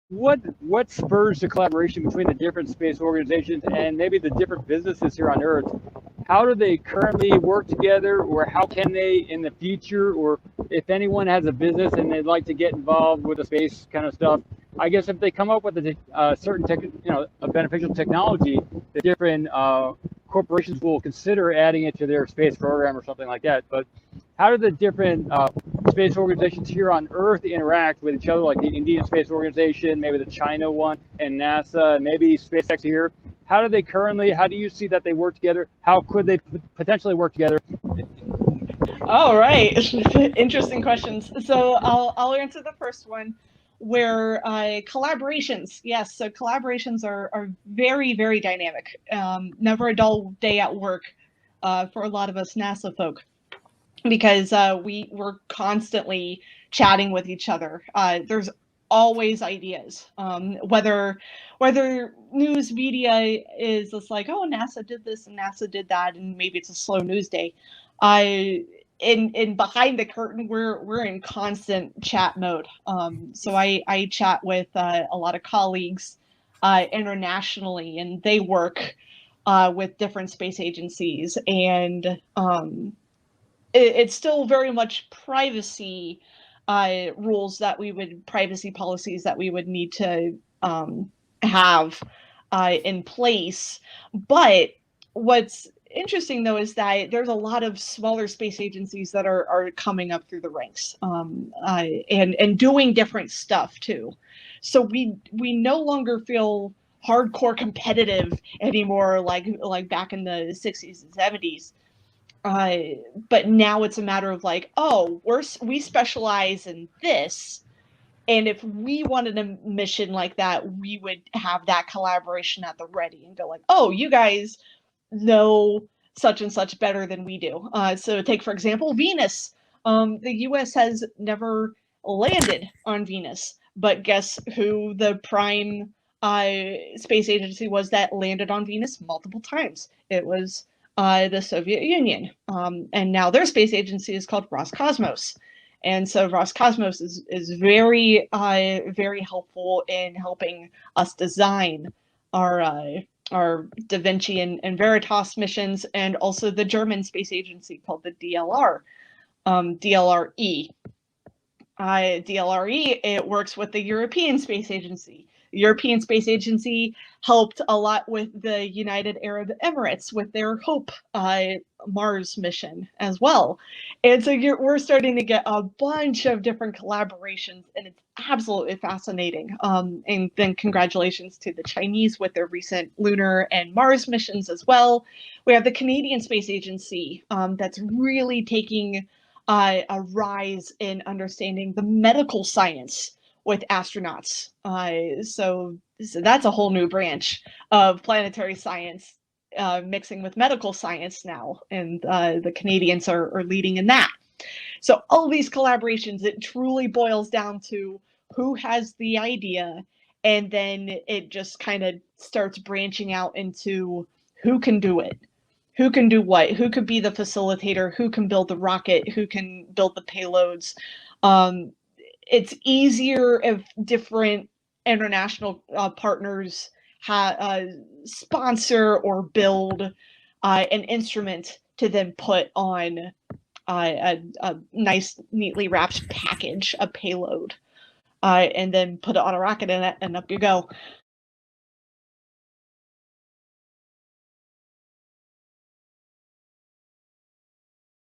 what spurs the collaboration between the different space organizations and maybe the different businesses here on Earth? How do they currently work together, or how can they in the future? Or if anyone has a business and they'd like to get involved with the space kind of stuff, I guess if they come up with a certain a beneficial technology, the different corporations will consider adding it to their space program or something like that. But how do the different space organizations here on Earth interact with each other, like the Indian Space Organization, maybe the China one, and NASA, and maybe SpaceX here? How do you see that they work together? How could they potentially work together? All right, interesting questions. So I'll answer the first one, where collaborations. Yes, so collaborations are very very dynamic. Never a dull day at work for a lot of us NASA folk, because we're constantly chatting with each other. There's always ideas. Whether news media is just like, oh, NASA did this and NASA did that, and maybe it's a slow news day. In behind the curtain, we're in constant chat mode. So I chat with a lot of colleagues internationally, and they work with different space agencies, and it's still very much privacy rules that privacy policies that we would need to have in place. But what's interesting though is that there's a lot of smaller space agencies that are coming up through the ranks, and doing different stuff too. So we no longer feel hardcore competitive anymore, like back in the 60s and 70s. But now it's a matter of like, oh, we specialize in this, and if we wanted a mission like that, we would have that collaboration at the ready and go like, oh, you guys know such and such better than we do. So take, for example, Venus. The US has never landed on Venus, but guess who the prime space agency was that landed on Venus multiple times? It was the Soviet Union. And now their space agency is called Roscosmos. And so Roscosmos is very, very helpful in helping us design our Da Vinci and Veritas missions, and also the German space agency called the DLR, DLRE. DLRE, it works with the European Space Agency. The European Space Agency helped a lot with the United Arab Emirates with their Hope Mars mission as well. And so we're starting to get a bunch of different collaborations, and it's absolutely fascinating. And then congratulations to the Chinese with their recent lunar and Mars missions as well. We have the Canadian Space Agency that's really taking a rise in understanding the medical science with astronauts. So that's a whole new branch of planetary science mixing with medical science now, and the Canadians are leading in that. So all these collaborations, it truly boils down to who has the idea, and then it just kind of starts branching out into who can do it. Who can do what? Who could be the facilitator? Who can build the rocket? Who can build the payloads? It's easier if different international partners sponsor or build an instrument to then put on a nice, neatly wrapped package, a payload, and then put it on a rocket and up you go.